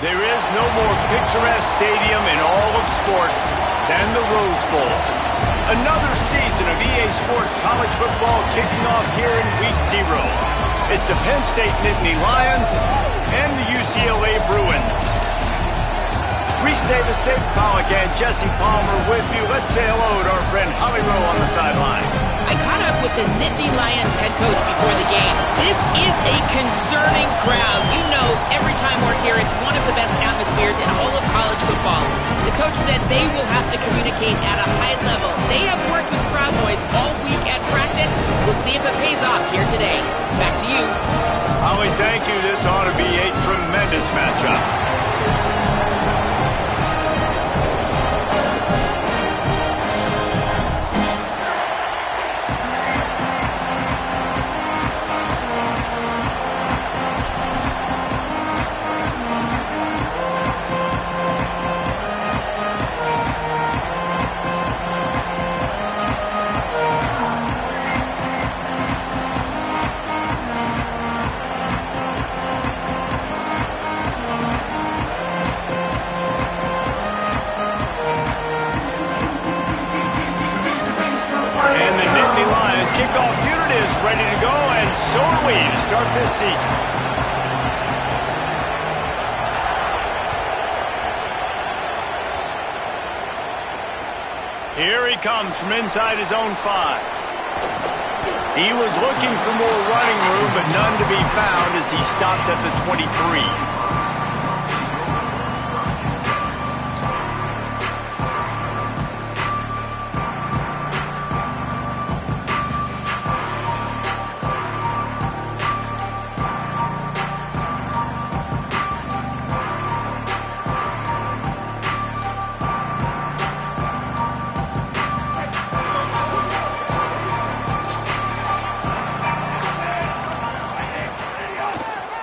There is no more picturesque stadium in all of sports than the Rose Bowl. Another season of EA Sports college football kicking off here in Week 0. It's the Penn State Nittany Lions and the UCLA Bruins. Reese Davis, Dave Pollock, and Jesse Palmer with you. Let's say hello to our friend Holly Rowe on the sideline. I caught up with the Nittany Lions head coach before the game. This is a concerning crowd. You know, every time we're here, it's one of the best atmospheres in all of college football. The coach said they will have to communicate at a high level. They have worked with crowd noise all week at practice. We'll see if it pays off here today. Back to you. Holly, thank you. This ought to be a tremendous matchup. Kickoff unit is ready to go, and so are we to start this season. Here he comes from inside his own 5. He was looking for more running room, but none to be found as he stopped at the 23.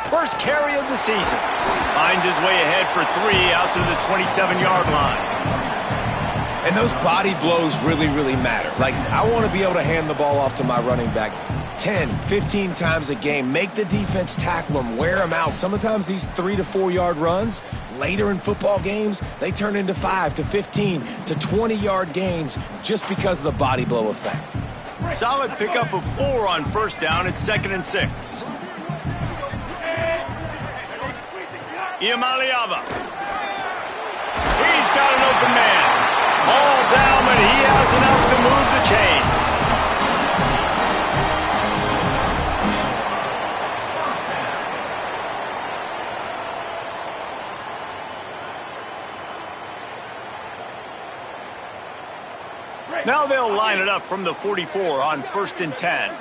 First carry of the season. Finds his way ahead for 3 out to the 27-yard line. And those body blows really, really matter. Like, I want to be able to hand the ball off to my running back 10, 15 times a game. Make the defense tackle them, wear them out. Sometimes these 3 to 4 yard runs, later in football games, they turn into 5 to 15 to 20-yard gains just because of the body blow effect. Solid pickup of 4 on first down. It's 2nd and 6. Iamaleava. He's got an open man. All down, but he has enough to move the chains. Now they'll line it up from the 44 on 1st and 10.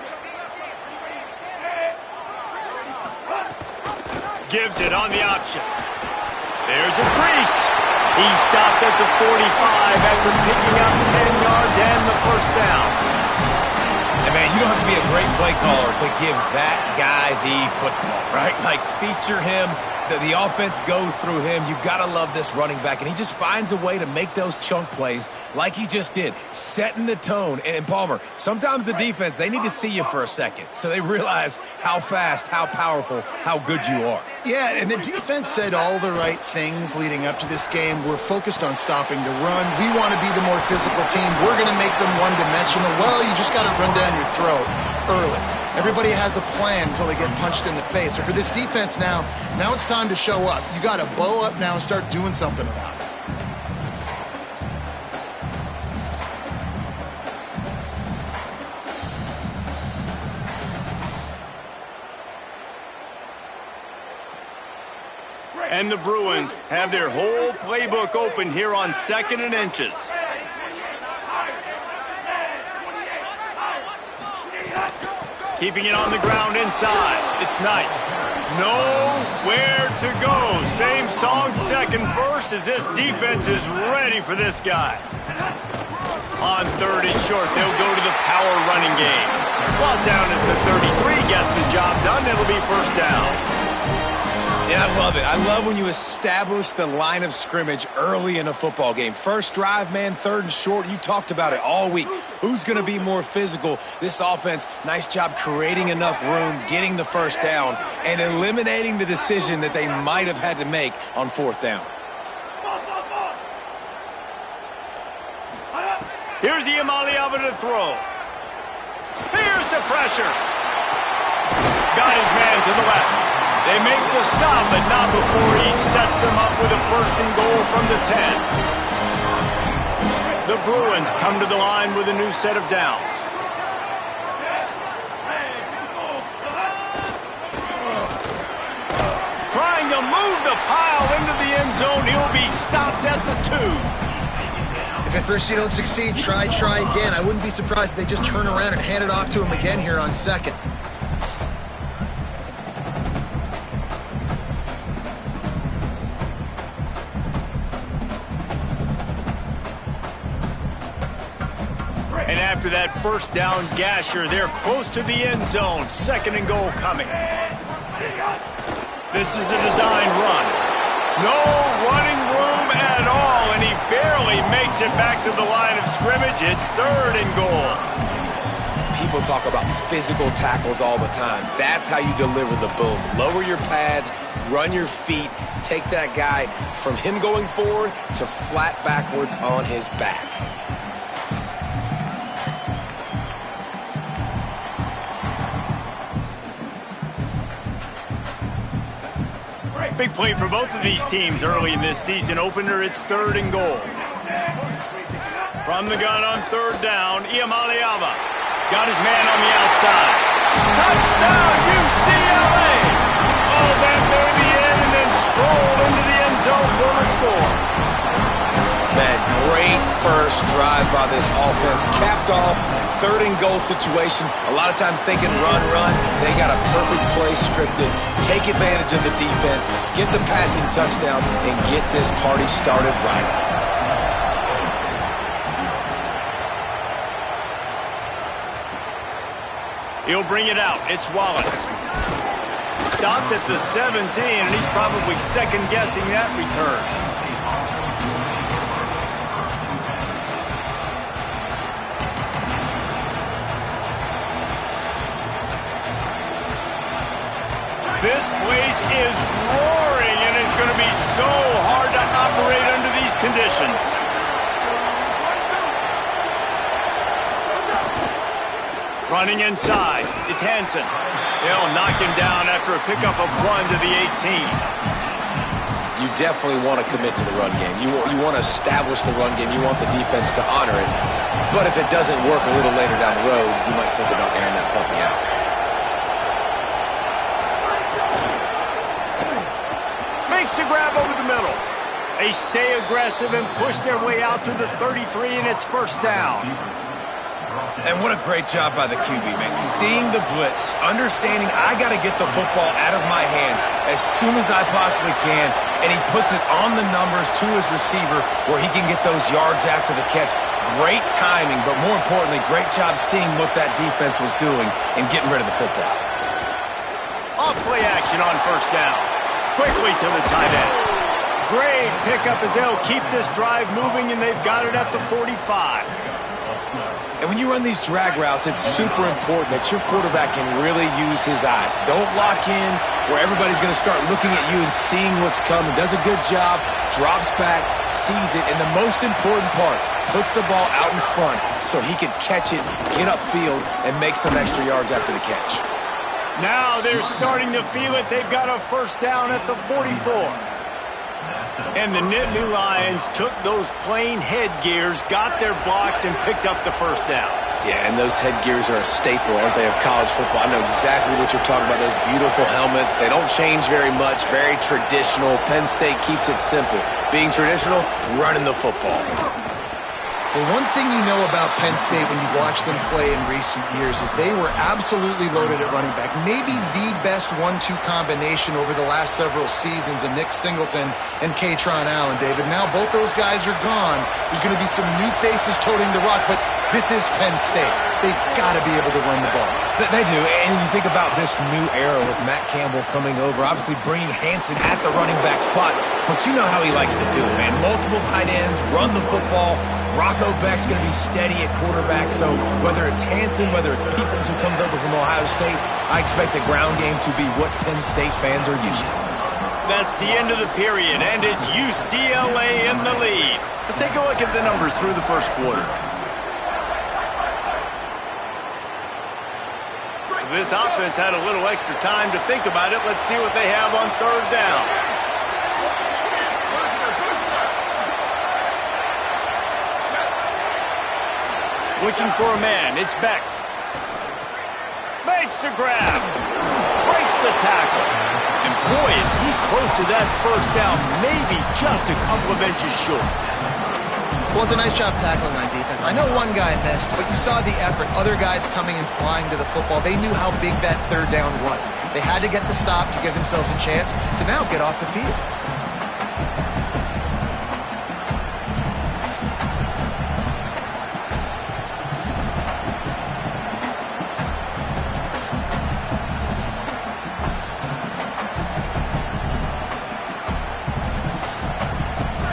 Gives it on the option. There's a crease. He stopped at the 45 after picking up 10 yards and the first down. And man, you don't have to be a great play caller to give that guy the football, right? Like, feature him. The offense goes through him. You've got to love this running back. And he just finds a way to make those chunk plays like he just did, setting the tone. And Palmer, sometimes the defense, they need to see you for a second so they realize how fast, how powerful, how good you are. Yeah, and the defense said all the right things leading up to this game. We're focused on stopping the run. We want to be the more physical team. We're going to make them one-dimensional. Well, you just got to run down your throat early. Everybody has a plan until they get punched in the face. So for this defense now it's time to show up. You got to bow up now and start doing something about it. And the Bruins have their whole playbook open here on 2nd and inches. Keeping it on the ground inside. It's Knight. Nowhere to go. Same song, second verse, as this defense is ready for this guy. On 3rd and short, they'll go to the power running game. While down at the 33 gets the job done, it'll be first down. Yeah, I love it. I love when you establish the line of scrimmage early in a football game. First drive, man, 3rd and short. You talked about it all week. Who's going to be more physical? This offense, nice job creating enough room, getting the first down, and eliminating the decision that they might have had to make on 4th down. Here's Iamaleava to throw. Here's the pressure. Got his man to the left. They make the stop, but not before he sets them up with a 1st and goal from the 10. The Bruins come to the line with a new set of downs. Trying to move the pile into the end zone. He'll be stopped at the 2. If at first you don't succeed, try again. I wouldn't be surprised if they just turn around and hand it off to him again here on 2nd. And after that 1st down gasher, they're close to the end zone. 2nd and goal coming. This is a designed run. No running room at all, and he barely makes it back to the line of scrimmage. It's 3rd and goal. People talk about physical tackles all the time. That's how you deliver the boom. Lower your pads, run your feet, take that guy from him going forward to flat backwards on his back. Big play for both of these teams early in this season opener. It's 3rd and goal. From the gun on 3rd down, Iamaleava got his man on the outside. Touchdown, UCLA! Oh, that baby in and then stroll into the end zone for the score. Man, great first drive by this offense. Capped off, 3rd and goal situation. A lot of times thinking run. They got a perfect play scripted. Take advantage of the defense, get the passing touchdown, and get this party started right. He'll bring it out. It's Wallace. Stopped at the 17, and he's probably second-guessing that return. This place is roaring, and it's going to be so hard to operate under these conditions. Running inside, it's Hansen. They'll knock him down after a pickup of 1 to the 18. You definitely want to commit to the run game. You want to establish the run game. You want the defense to honor it. But if it doesn't work a little later down the road, you might think about airing that puppy out. Makes the grab over the middle. They stay aggressive and push their way out to the 33, and it's 1st down. And what a great job by the QB, man. Seeing the blitz, understanding I got to get the football out of my hands as soon as I possibly can, and he puts it on the numbers to his receiver where he can get those yards after the catch. Great timing, but more importantly, great job seeing what that defense was doing and getting rid of the football. Off play action on 1st down. Quickly to the tight end. Great pickup as they'll keep this drive moving, and they've got it at the 45. And when you run these drag routes, it's super important that your quarterback can really use his eyes. Don't lock in where everybody's going to start looking at you and seeing what's coming. Does a good job, drops back, sees it, and the most important part, puts the ball out in front so he can catch it, get upfield, and make some extra yards after the catch. Now they're starting to feel it. They've got a 1st down at the 44. And the Nittany Lions took those plain headgears, got their blocks, and picked up the 1st down. Yeah, and those headgears are a staple, aren't they, of college football? I know exactly what you're talking about, those beautiful helmets. They don't change very much, very traditional. Penn State keeps it simple. Being traditional, running the football. Well, one thing you know about Penn State when you've watched them play in recent years is they were absolutely loaded at running back. Maybe the best 1-2 combination over the last several seasons of Nick Singleton and Kaytron Allen, David. Now both those guys are gone. There's going to be some new faces toting the rock, but This is Penn State. They've got to be able to run the ball. They do, and you think about this new era with Matt Campbell coming over, obviously bringing Hansen at the running back spot, but you know how he likes to do it, man. Multiple tight ends, run the football. Rocco Beck's going to be steady at quarterback, so whether it's Hansen, whether it's Peoples who comes over from Ohio State, I expect the ground game to be what Penn State fans are used to. That's the end of the period, and it's UCLA in the lead. Let's take a look at the numbers through the first quarter. This offense had a little extra time to think about it. Let's see what they have on third down. Looking for a man. It's Beck. Makes the grab. Breaks the tackle. And boy, is he close to that first down. Maybe just a couple of inches short. Well, it's a nice job tackling on defense. I know one guy missed, but you saw the effort. Other guys coming and flying to the football. They knew how big that third down was. They had to get the stop to give themselves a chance to now get off the field.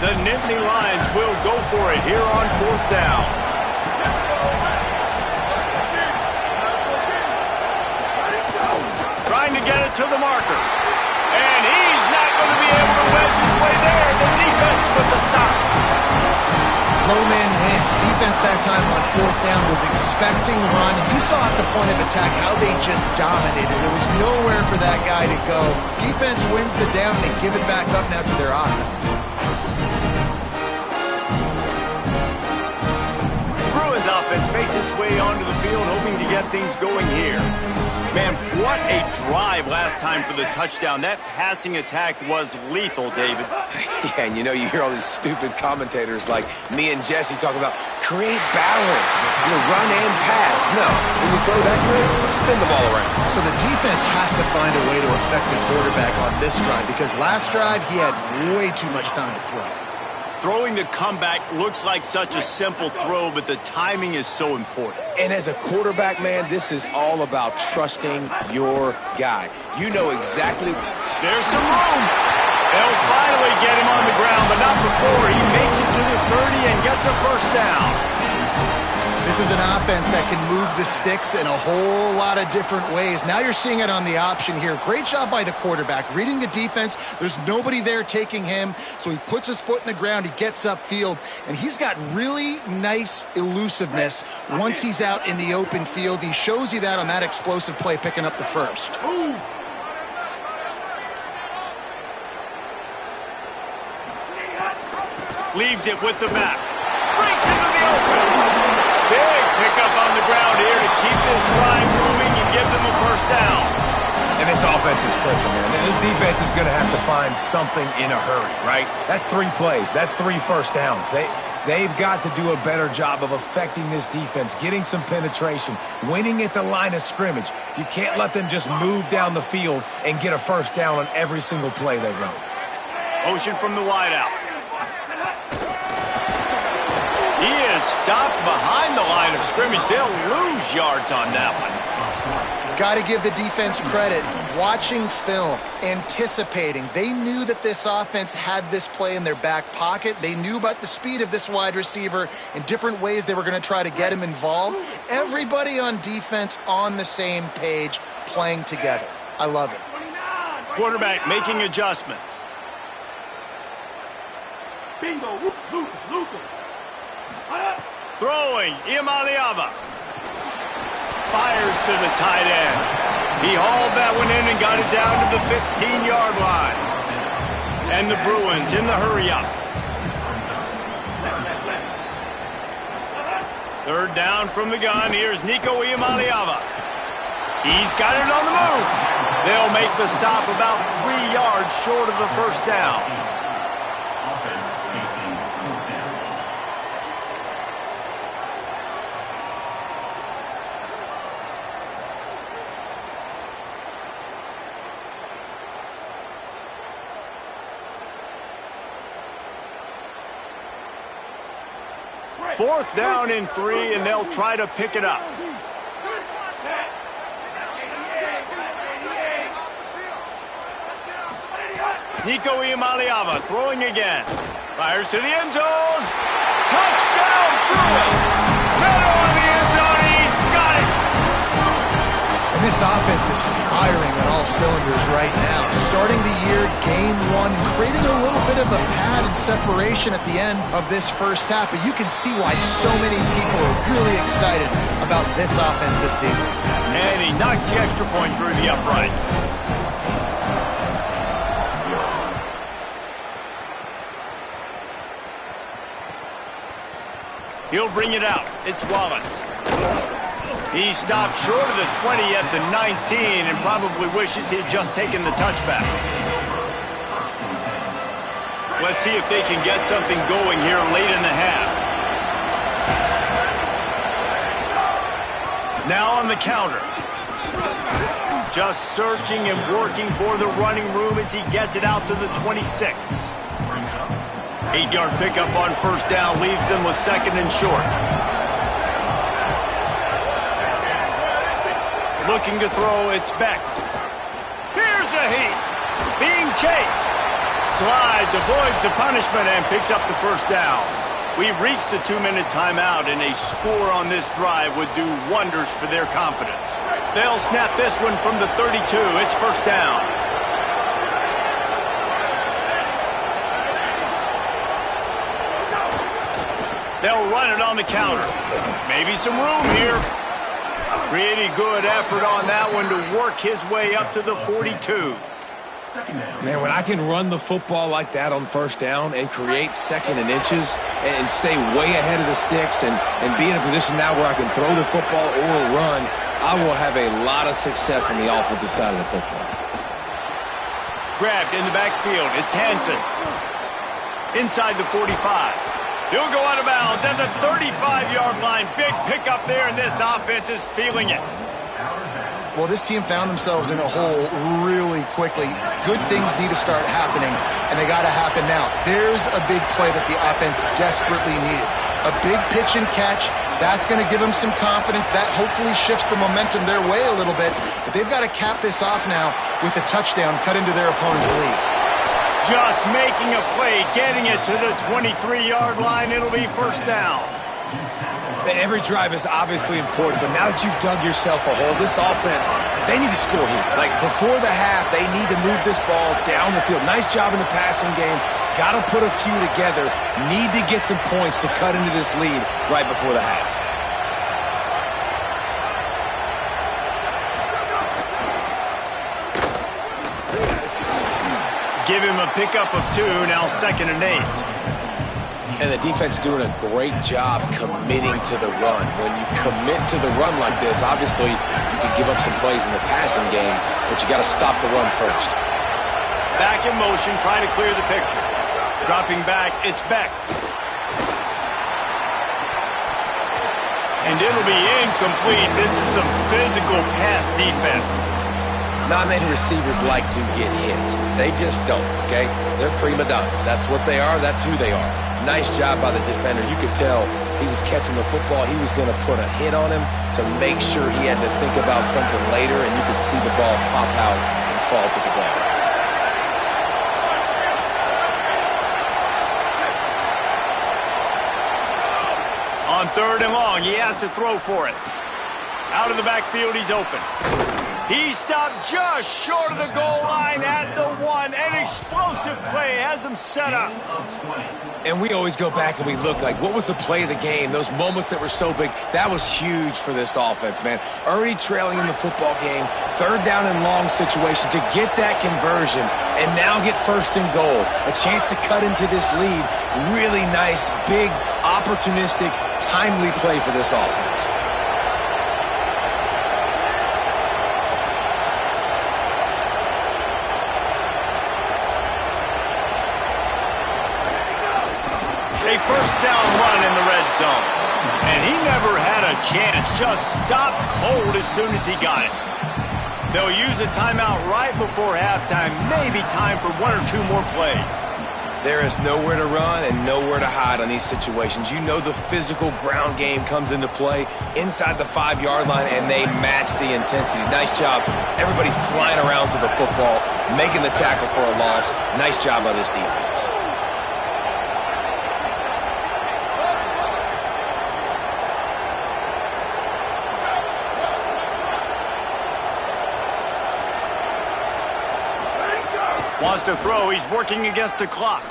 The Nittany Lions will go for it here on fourth down. Trying to get it to the marker. And he's not going to be able to wedge his way there. The defense with the stop. Low man wins. Defense that time on fourth down was expecting run. And you saw at the point of attack how they just dominated. There was nowhere for that guy to go. Defense wins the down. They give it back up now to their offense. Offense makes its way onto the field, hoping to get things going here. Man, what a drive last time for the touchdown. That passing attack was lethal, David. Yeah, and you know, you hear all these stupid commentators like me and Jesse talking about create balance, run and pass. No, when you throw that good, spin the ball around. So the defense has to find a way to affect the quarterback on this drive because last drive he had way too much time to throw. Throwing the comeback looks like such a simple throw, but the timing is so important. And as a quarterback, man, this is all about trusting your guy. You know exactly. There's some room. They'll finally get him on the ground, but not before he makes it to the 30 and gets a first down. This is an offense that can move the sticks in a whole lot of different ways. Now you're seeing it on the option here. Great job by the quarterback. Reading the defense, there's nobody there taking him, so he puts his foot in the ground, he gets upfield, and he's got really nice elusiveness once he's out in the open field. He shows you that on that explosive play, picking up the first. Leaves it with the back. Breaks into the open. Big pickup on the ground here to keep this drive moving and give them a first down. And this offense is clicking, man. This defense is going to have to find something in a hurry, right? That's 3 plays. That's 3 first downs. They've got to do a better job of affecting this defense, getting some penetration, winning at the line of scrimmage. You can't let them just move down the field and get a first down on every single play they run. Motion from the wideout. He is stopped behind the line of scrimmage. They'll lose yards on that one. Got to give the defense credit. Watching film, anticipating. They knew that this offense had this play in their back pocket. They knew about the speed of this wide receiver and different ways they were going to try to get him involved. Everybody on defense on the same page, playing together. I love it. Quarterback making adjustments. Bingo, Luka. Throwing, Imaliava. Fires to the tight end. He hauled that one in and got it down to the 15-yard line. And the Bruins in the hurry-up. Third down from the gun. Here's Nico Imaliava. He's got it on the move. They'll make the stop about 3 yards short of the first down. 4th down and 3, and they'll try to pick it up. Nico Iamaleava throwing again. Fires to the end zone. Touchdown, Bruins! Meadow on the end zone, and he's got it! And this offense is firing on all cylinders right now. Starting the year, game 1, creating a little bit of a pad and separation at the end of this first half. But you can see why so many people are really excited about this offense this season. And he knocks the extra point through the uprights. He'll bring it out. It's Wallace. He stopped short of the 20 at the 19 and probably wishes he had just taken the touchback. Let's see if they can get something going here late in the half. Now on the counter. Just searching and working for the running room as he gets it out to the 26. 8-yard pickup on 1st down leaves them with 2nd and short. Looking to throw, it's Beck. Here's a heat. Being chased. Slides, avoids the punishment, and picks up the 1st down. We've reached the 2-minute timeout, and a score on this drive would do wonders for their confidence. They'll snap this one from the 32. It's 1st down. They'll run it on the counter. Maybe some room here. Pretty good effort on that one to work his way up to the 42. Man, when I can run the football like that on 1st down and create 2nd and inches and stay way ahead of the sticks and be in a position now where I can throw the football or run, I will have a lot of success on the offensive side of the football. Grabbed in the backfield. It's Hansen. Inside the 45. He'll go out of bounds at the 35-yard line. Big pickup there, and this offense is feeling it. Well, this team found themselves in a hole really quickly. Good things need to start happening, and they got to happen now. There's a big play that the offense desperately needed. A big pitch and catch. That's going to give them some confidence. That hopefully shifts the momentum their way a little bit. But they've got to cap this off now with a touchdown cut into their opponent's lead. Just making a play, getting it to the 23-yard line. It'll be 1st down. Every drive is obviously important, but now that you've dug yourself a hole, this offense, they need to score here. Like, before the half, they need to move this ball down the field. Nice job in the passing game. Got to put a few together. Need to get some points to cut into this lead right before the half. Give him a pickup of 2, now 2nd and 8. And the defense doing a great job committing to the run. When you commit to the run like this, obviously you can give up some plays in the passing game, but you got to stop the run first. Back in motion, trying to clear the picture. Dropping back, it's Beck. And it'll be incomplete. This is some physical pass defense. Non-man receivers like to get hit. They just don't, okay? They're prima donnas. That's what they are. That's who they are. Nice job by the defender. You could tell he was catching the football. He was going to put a hit on him to make sure he had to think about something later, and you could see the ball pop out and fall to the ground. On 3rd and long, he has to throw for it. Out of the backfield, he's open. He stopped just short of the goal line at the 1. An explosive play has him set up. And we always go back and we look like, what was the play of the game? Those moments that were so big, that was huge for this offense, man. Already trailing in the football game, 3rd down and long situation to get that conversion and now get 1st and goal. A chance to cut into this lead. Really nice, big, opportunistic, timely play for this offense. A 1st down run in the red zone. And he never had a chance. Just stopped cold as soon as he got it. They'll use a timeout right before halftime. Maybe time for 1 or 2 more plays. There is nowhere to run and nowhere to hide on these situations. You know the physical ground game comes into play inside the 5-yard line, and they match the intensity. Nice job. Everybody flying around to the football, making the tackle for a loss. Nice job by this defense. Wants to throw. He's working against the clock.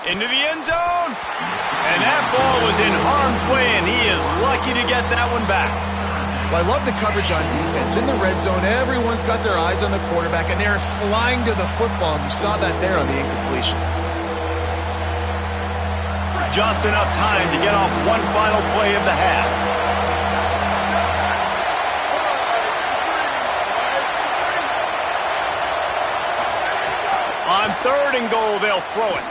Into the end zone. And that ball was in harm's way, and he is lucky to get that one back. Well, I love the coverage on defense. In the red zone, everyone's got their eyes on the quarterback, and they're flying to the football. And you saw that there on the incompletion. Just enough time to get off one final play of the half. On 3rd and goal, they'll throw it.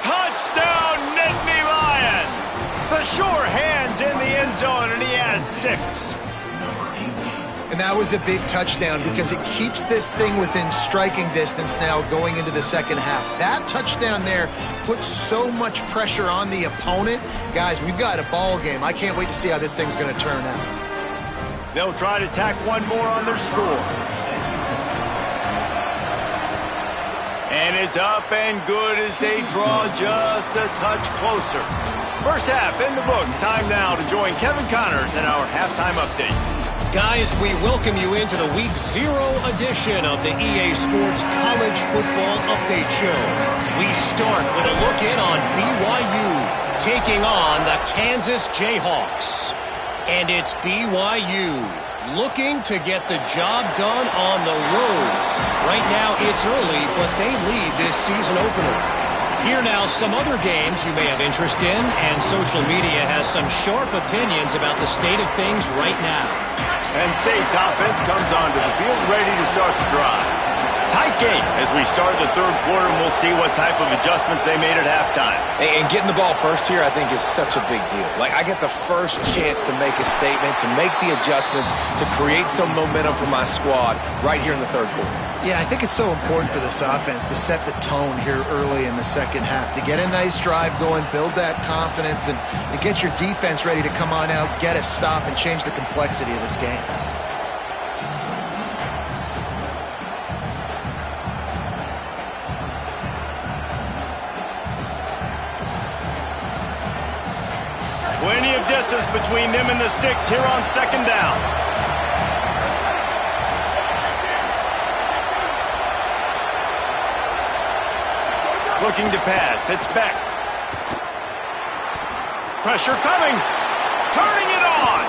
Touchdown, Nittany Lions! The sure hand's in the end zone, and he has 6. And that was a big touchdown because it keeps this thing within striking distance now going into the second half. That touchdown there puts so much pressure on the opponent. Guys, we've got a ball game. I can't wait to see how this thing's going to turn out. They'll try to tack one more on their score. And it's up and good as they draw just a touch closer. First half in the books. Time now to join Kevin Connors in our halftime update. Guys, we welcome you into the Week 0 edition of the EA Sports College Football Update Show. We start with a look in on BYU taking on the Kansas Jayhawks. And it's BYU looking to get the job done on the road. Right now it's early, but they lead this season opener. Here now some other games you may have interest in, and social media has some sharp opinions about the state of things right now. Penn State's offense comes onto the field ready to start the drive. Tight game as we start the 3rd quarter, and we'll see what type of adjustments they made at halftime. And getting the ball first here, I think, is such a big deal. Like, I get the first chance to make a statement, to make the adjustments, to create some momentum for my squad right here in the 3rd quarter. Yeah, I think it's so important for this offense to set the tone here early in the second half, to get a nice drive going, build that confidence, and get your defense ready to come on out, get a stop, and change the complexity of this game. Plenty of distance between them and the sticks here on 2nd down. Looking to pass. It's Beck. Pressure coming. Turning it on.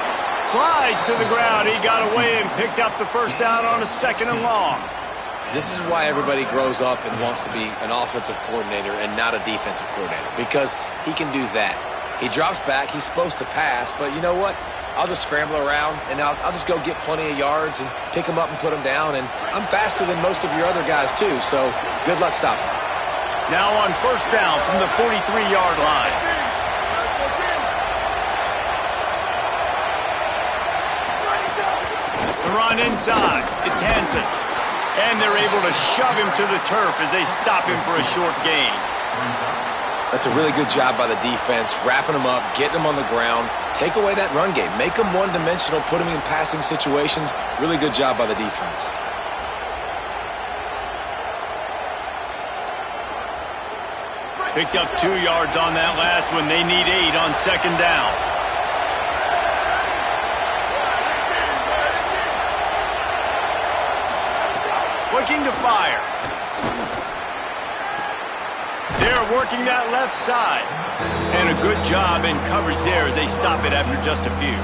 Slides to the ground. He got away and picked up the first down on a 2nd and long. This is why everybody grows up and wants to be an offensive coordinator and not a defensive coordinator, because he can do that. He drops back. He's supposed to pass, but you know what? I'll just scramble around, and I'll just go get plenty of yards and pick them up and put them down, and I'm faster than most of your other guys, too, so good luck stopping. Now on 1st down from the 43-yard line. The run inside. It's Hansen. And they're able to shove him to the turf as they stop him for a short gain. That's a really good job by the defense, wrapping them up, getting them on the ground, take away that run game, make them one-dimensional, put them in passing situations. Really good job by the defense. Picked up 2 yards on that last one. They need 8 on 2nd down. Looking to fire. They're working that left side. And a good job in coverage there as they stop it after just a few.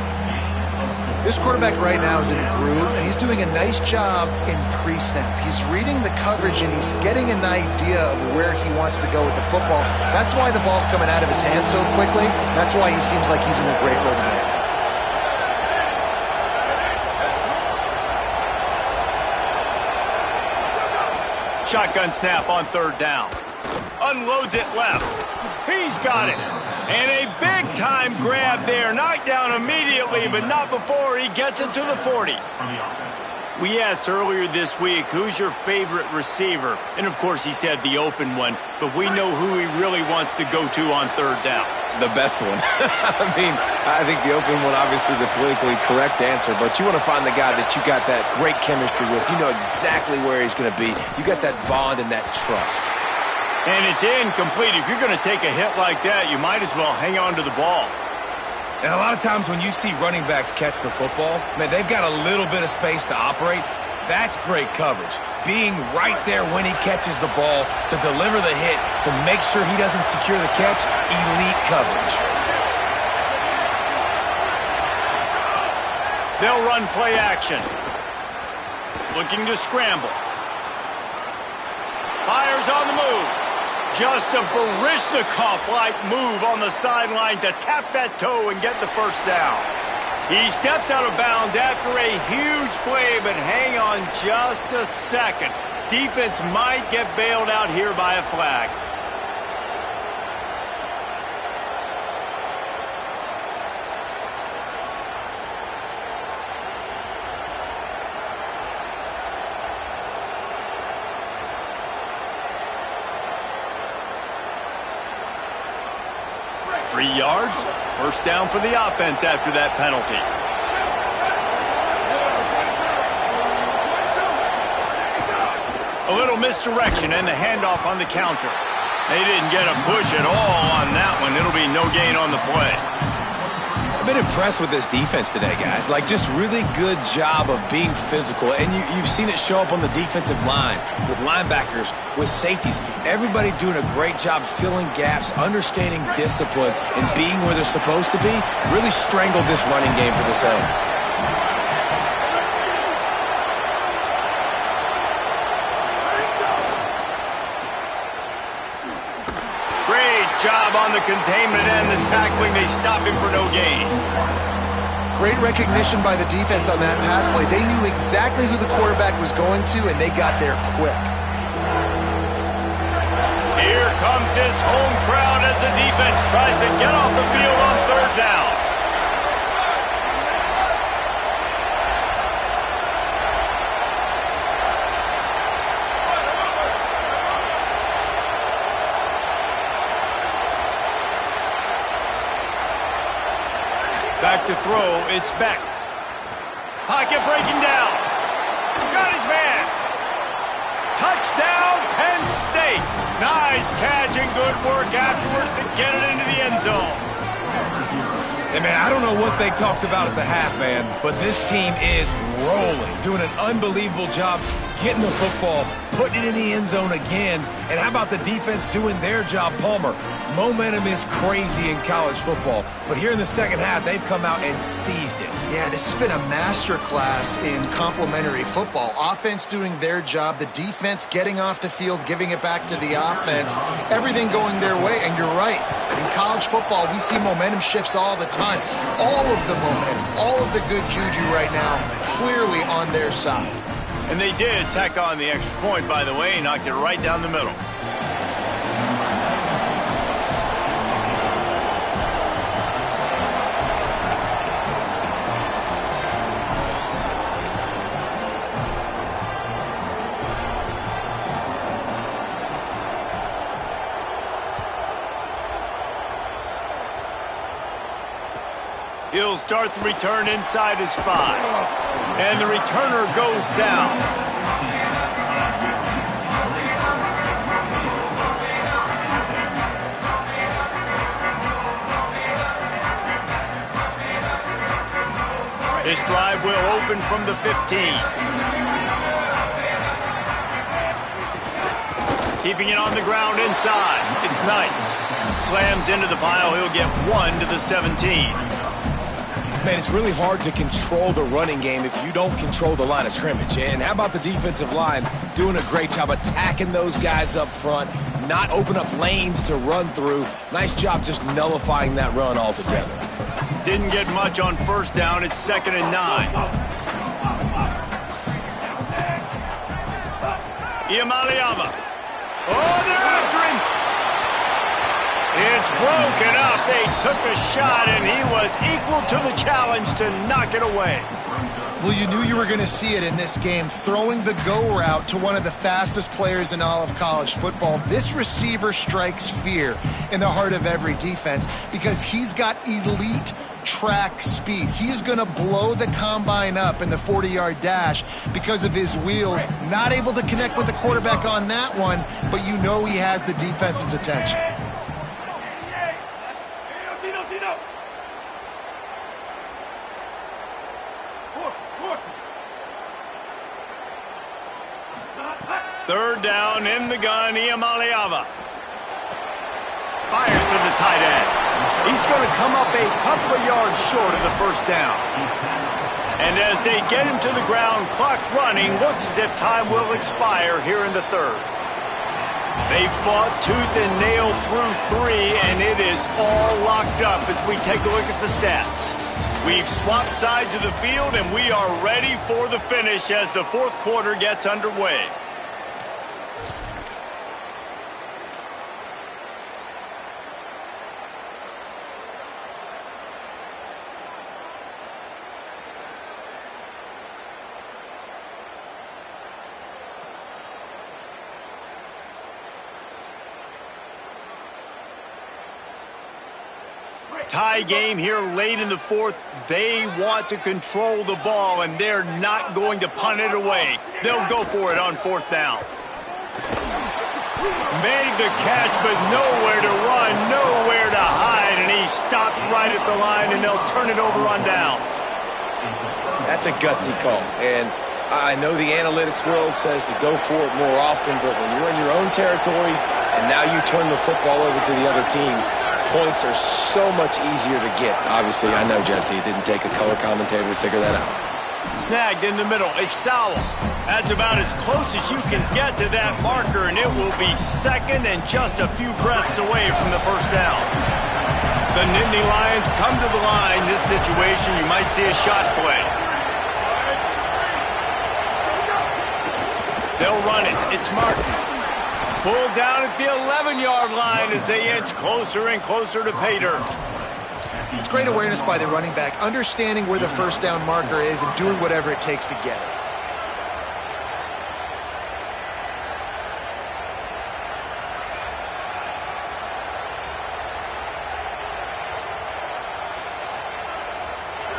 This quarterback right now is in a groove, and he's doing a nice job in pre-snap. He's reading the coverage, and he's getting an idea of where he wants to go with the football. That's why the ball's coming out of his hands so quickly. That's why he seems like he's in a great rhythm right now. Shotgun snap on 3rd down. Unloads it left. He's got it. And a big-time grab there. Knocked down immediately, but not before he gets it to the 40. We asked earlier this week, who's your favorite receiver? And, of course, he said the open one, but we know who he really wants to go to on third down. The best one. I mean, I think the open one, obviously the politically correct answer, but you want to find the guy that you got that great chemistry with. You know exactly where he's going to be. You got that bond and that trust. And it's incomplete. If you're going to take a hit like that, you might as well hang on to the ball. And a lot of times when you see running backs catch the football, man, they've got a little bit of space to operate. That's great coverage. Being right there when he catches the ball to deliver the hit, to make sure he doesn't secure the catch, elite coverage. They'll run play action. Looking to scramble. Fires on the move. Just a Baryshnikov-like move on the sideline to tap that toe and get the first down. He steps out of bounds after a huge play, but hang on just a second. Defense might get bailed out here by a flag. Free yards, first down for the offense after that penalty. A little misdirection and the handoff on the counter. They didn't get a push at all on that one. It'll be no gain on the play. I've been impressed with this defense today, guys. Like, just really good job of being physical. And you've seen it show up on the defensive line with linebackers, with safeties. Everybody doing a great job filling gaps, understanding discipline, and being where they're supposed to be. Really strangled this running game for this end. Job on the containment and the tackling. They stop him for no gain. Great recognition by the defense on that pass play. They knew exactly who the quarterback was going to, and they got there quick. Here comes his home crowd as the defense tries to get off the field on third down. Back to throw, it's Beck. Pocket breaking down. Got his man. Touchdown, Penn State. Nice catch and good work afterwards to get it into the end zone. Hey, man, I don't know what they talked about at the half, man, but this team is rolling, doing an unbelievable job getting the football, putting it in the end zone again. And how about the defense doing their job, Palmer? Momentum is crazy in college football, but here in the second half, they've come out and seized it. Yeah, this has been a masterclass in complementary football. Offense doing their job, the defense getting off the field, giving it back to the offense, everything going their way. And you're right, in college football, we see momentum shifts all the time. All of the momentum, all of the good juju right now, clearly on their side. And they did tack on the extra point, by the way, knocked it right down the middle. He'll start the return inside his 5. And the returner goes down. This drive will open from the 15. Keeping it on the ground inside. It's Knight. Slams into the pile. He'll get 1 to the 17. Man, it's really hard to control the running game if you don't control the line of scrimmage. And how about the defensive line doing a great job attacking those guys up front, not open up lanes to run through. Nice job just nullifying that run altogether. Didn't get much on first down. It's 2nd and 9. Iamaleava. Oh, they're after him. It's broken up. They took a shot, and he was equal to the challenge to knock it away. Well, you knew you were going to see it in this game. Throwing the go route to one of the fastest players in all of college football. This receiver strikes fear in the heart of every defense because he's got elite track speed. He is going to blow the combine up in the 40-yard dash because of his wheels. Not able to connect with the quarterback on that one, but you know he has the defense's attention. Third down in the gun, Iamaleava. Fires to the tight end. He's going to come up a couple of yards short of the first down. And as they get him to the ground, clock running, looks as if time will expire here in the third. They fought tooth and nail through 3, and it is all locked up as we take a look at the stats. We've swapped sides of the field, and we are ready for the finish as the fourth quarter gets underway. Tie game here late in the fourth. They want to control the ball, and they're not going to punt it away. They'll go for it on fourth down. Made the catch, but nowhere to run, nowhere to hide, and he stopped right at the line, and they'll turn it over on downs. That's a gutsy call, and I know the analytics world says to go for it more often, but when you're in your own territory and now you turn the football over to the other team, points are so much easier to get. Obviously, I know, Jesse, it didn't take a color commentator to figure that out. Snagged in the middle. It's Sowell. That's about as close as you can get to that marker, and it will be second and just a few breaths away from the first down. The Nittany Lions come to the line. This situation, you might see a shot play. They'll run it. It's Martin. Pulled down at the 11-yard line as they inch closer and closer to pay dirt. It's great awareness by the running back, understanding where the first down marker is and doing whatever it takes to get it.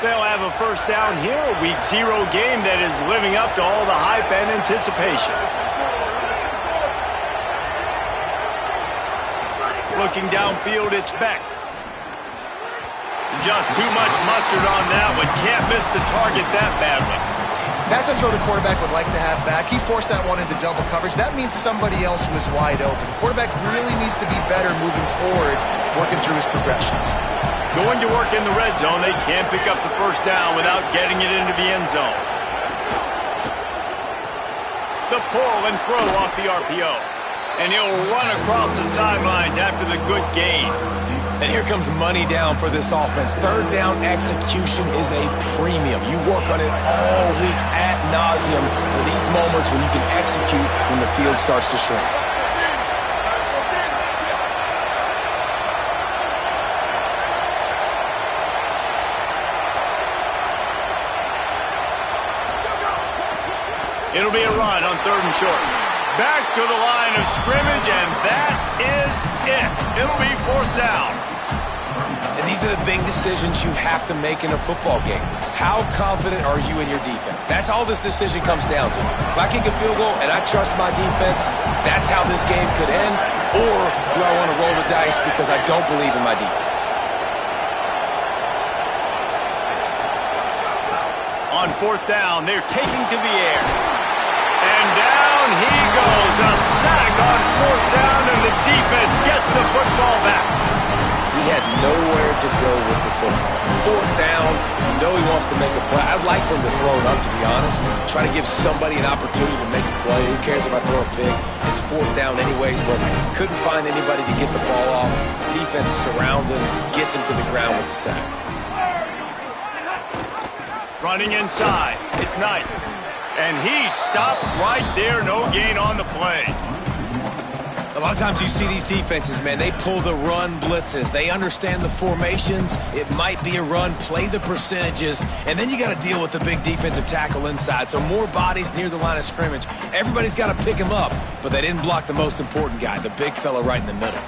They'll have a first down here, a Week 0 game that is living up to all the hype and anticipation. Looking downfield, it's Beck. Just too much mustard on that one. Can't miss the target that badly. That's a throw the quarterback would like to have back. He forced that one into double coverage. That means somebody else was wide open. The quarterback really needs to be better moving forward, working through his progressions. Going to work in the red zone, they can't pick up the first down without getting it into the end zone. The pull and throw off the RPO. And he'll run across the sidelines after the good gain. And here comes money down for this offense. Third down execution is a premium. You work on it all week ad nauseum for these moments when you can execute when the field starts to shrink. It'll be a run on third and short. Back to the line of scrimmage, and that is it. It'll be fourth down. And these are the big decisions you have to make in a football game. How confident are you in your defense? That's all this decision comes down to. If I kick a field goal and I trust my defense, that's how this game could end. Or do I want to roll the dice because I don't believe in my defense? On fourth down, they're taking to the air. And down he goes. A sack on fourth down, and the defense gets the football back. He had nowhere to go with the football. Fourth down, you know he wants to make a play. I'd like for him to throw it up, to be honest. Try to give somebody an opportunity to make a play. Who cares if I throw a pick? It's fourth down anyways, but couldn't find anybody to get the ball off. Defense surrounds him, gets him to the ground with the sack. Running inside, it's Knight. And he stopped right there, no gain on the play. A lot of times you see these defenses, man, they pull the run blitzes. They understand the formations. It might be a run, play the percentages, and then you got to deal with the big defensive tackle inside. So more bodies near the line of scrimmage. Everybody's got to pick him up, but they didn't block the most important guy, the big fella right in the middle.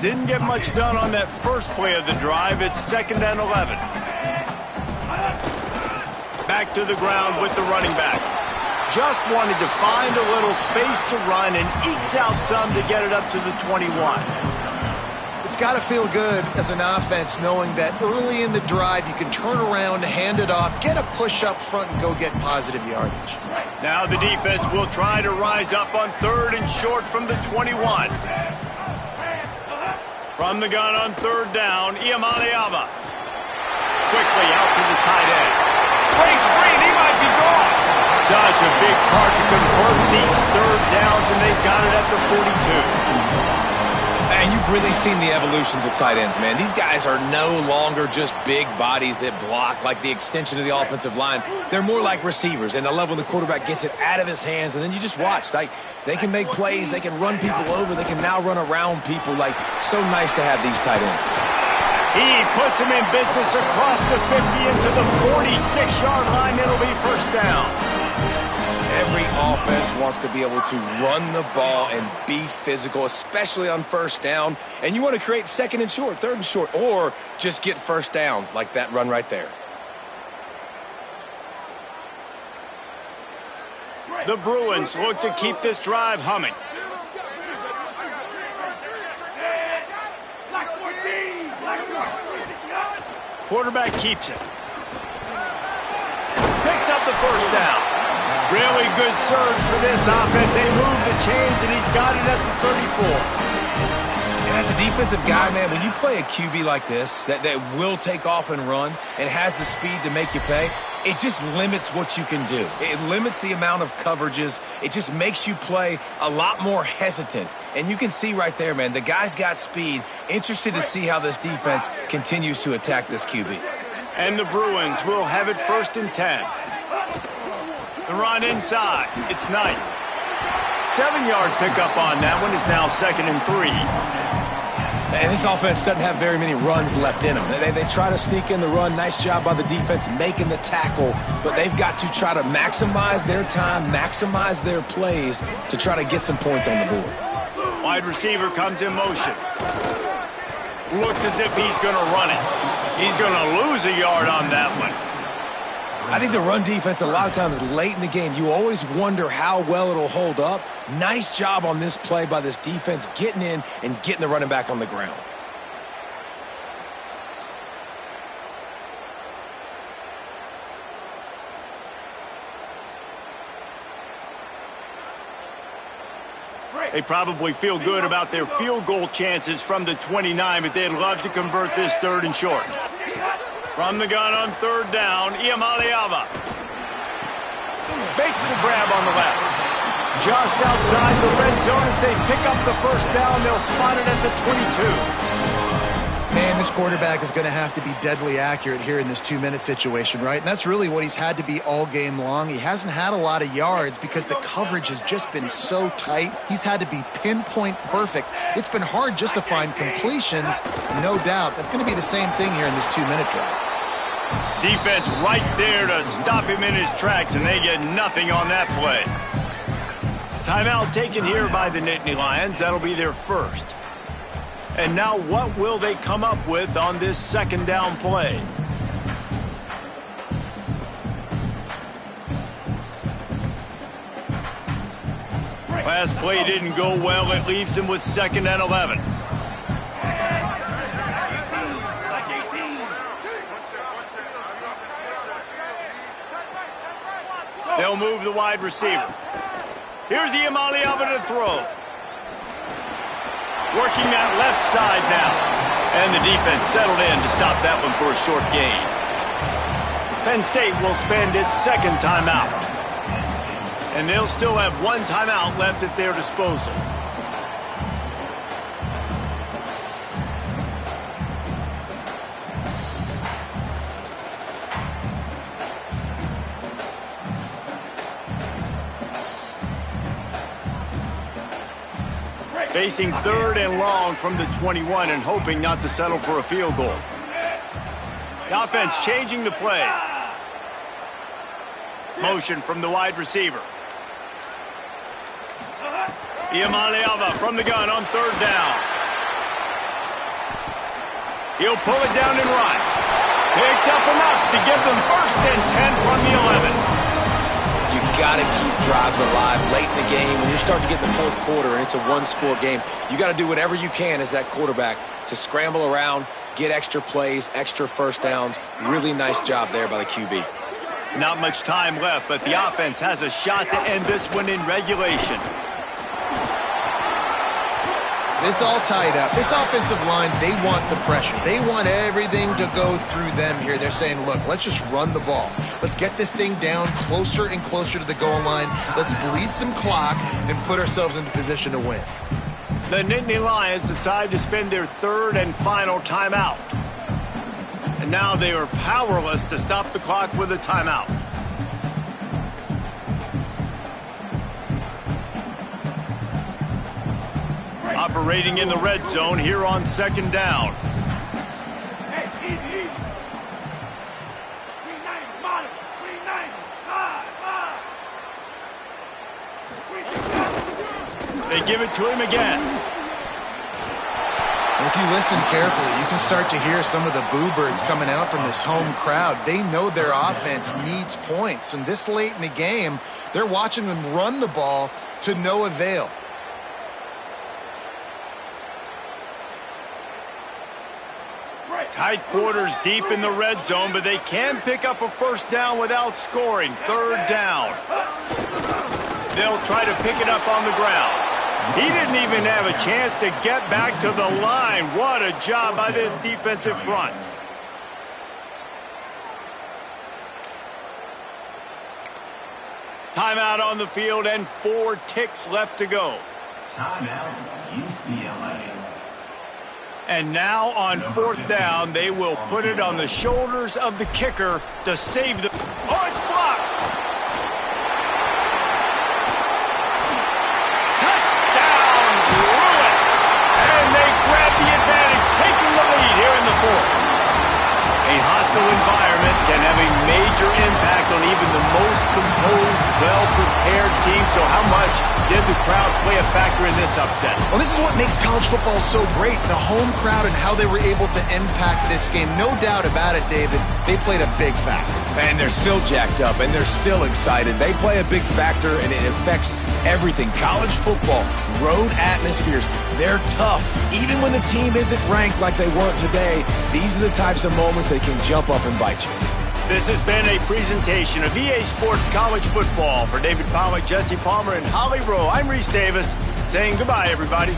Didn't get much done on that first play of the drive. It's 2nd and 11. Back to the ground with the running back. Just wanted to find a little space to run and ekes out some to get it up to the 21. It's got to feel good as an offense knowing that early in the drive you can turn around, hand it off, get a push up front, and go get positive yardage. Now the defense will try to rise up on 3rd and short from the 21. From the gun on 3rd down, Iamaleava. Quickly out to the tight end. Breaks free and he might be gone. Such a big part to convert these 3rd downs, and they've got it at the 42. And you've really seen the evolutions of tight ends, man. These guys are no longer just big bodies that block like the extension of the offensive line. They're more like receivers, and I love when the quarterback gets it out of his hands, and then you just watch. Like, they can make plays, they can run people over, they can now run around people. Like, so nice to have these tight ends. He puts him in business across the 50 into the 46-yard line. It'll be 1st down. Every offense wants to be able to run the ball and be physical, especially on 1st down. And you want to create 2nd and short, 3rd and short, or just get 1st downs like that run right there. The Bruins look to keep this drive humming. Quarterback keeps it. Picks up the 1st down. Really good surge for this offense. They move the chains, and he's got it at the 34. And as a defensive guy, man, when you play a QB like this that will take off and run and has the speed to make you pay, it just limits what you can do. It limits the amount of coverages. It just makes you play a lot more hesitant. And you can see right there, man, the guy's got speed. Interested to see how this defense continues to attack this QB. And the Bruins will have it 1st and 10. The run inside. It's Knight. 7-yard pickup on that one is now 2nd and 3. And this offense doesn't have very many runs left in them. They try to sneak in the run. Nice job by the defense making the tackle. But they've got to try to maximize their time, maximize their plays to try to get some points on the board. Wide receiver comes in motion. Looks as if he's going to run it. He's going to lose a yard on that one. I think the run defense, a lot of times late in the game, you always wonder how well it'll hold up. Nice job on this play by this defense, getting in and getting the running back on the ground. They probably feel good about their field goal chances from the 29, but they'd love to convert this 3rd and short. From the gun on 3rd down, Iamaleava. Makes the grab on the left. Just outside the red zone as they pick up the 1st down. They'll spot it at the 22. Man, this quarterback is going to have to be deadly accurate here in this 2-minute situation, right? And that's really what he's had to be all game long. He hasn't had a lot of yards because the coverage has just been so tight. He's had to be pinpoint perfect. It's been hard just to find completions, no doubt. That's going to be the same thing here in this 2-minute drive. Defense right there to stop him in his tracks, and they get nothing on that play. Timeout taken here by the Nittany Lions. That'll be their 1st. And now what will they come up with on this 2nd down play? Last play didn't go well. It leaves him with 2nd and 11. They'll move the wide receiver. Here's Iamaleava to throw. Working that left side now. And the defense settled in to stop that one for a short gain. Penn State will spend its 2nd timeout. And they'll still have 1 timeout left at their disposal. Facing 3rd and long from the 21 and hoping not to settle for a field goal. The offense changing the play. Motion from the wide receiver. Iamaleava from the gun on 3rd down. He'll pull it down and run. Picks up enough to give them 1st and 10 from the 11. You got to keep drives alive late in the game. When you're starting to get in the 4th quarter and it's a one-score game, you got to do whatever you can as that quarterback to scramble around, get extra plays, extra 1st downs. Really nice job there by the QB. Not much time left, but the offense has a shot to end this one in regulation. It's all tied up. This offensive line, they want the pressure. They want everything to go through them here. They're saying, look, let's just run the ball. Let's get this thing down closer and closer to the goal line. Let's bleed some clock and put ourselves into position to win. The Nittany Lions decide to spend their 3rd and final timeout. And now they are powerless to stop the clock with a timeout. Operating in the red zone here on 2nd down. Hey, easy, easy. 390, model. 390, They give it to him again. And if you listen carefully, you can start to hear some of the boo birds coming out from this home crowd. They know their offense needs points. And this late in the game, they're watching them run the ball to no avail. Tight quarters deep in the red zone, but they can pick up a 1st down without scoring. 3rd down. They'll try to pick it up on the ground. He didn't even have a chance to get back to the line. What a job by this defensive front. Timeout on the field and 4 ticks left to go. Timeout, UCLA. And now on 4th down, they will put it on the shoulders of the kicker to save the... Oh, it's blocked! Touchdown, Bruins! And they grab the advantage, taking the lead here in the 4th. A hostile environment can have a major impact on even the most composed, well-prepared team. So how much did the crowd play a factor in this upset? Well, this is what makes college football so great, the home crowd and how they were able to impact this game. No doubt about it, David. They played a big factor. And they're still jacked up, and they're still excited. They play a big factor, and it affects everything. College football, road atmospheres, they're tough. Even when the team isn't ranked like they weren't today, these are the types of moments they can jump up and bite you. This has been a presentation of EA Sports College Football. For David Pollack, Jesse Palmer, and Holly Rowe, I'm Reese Davis, saying goodbye, everybody.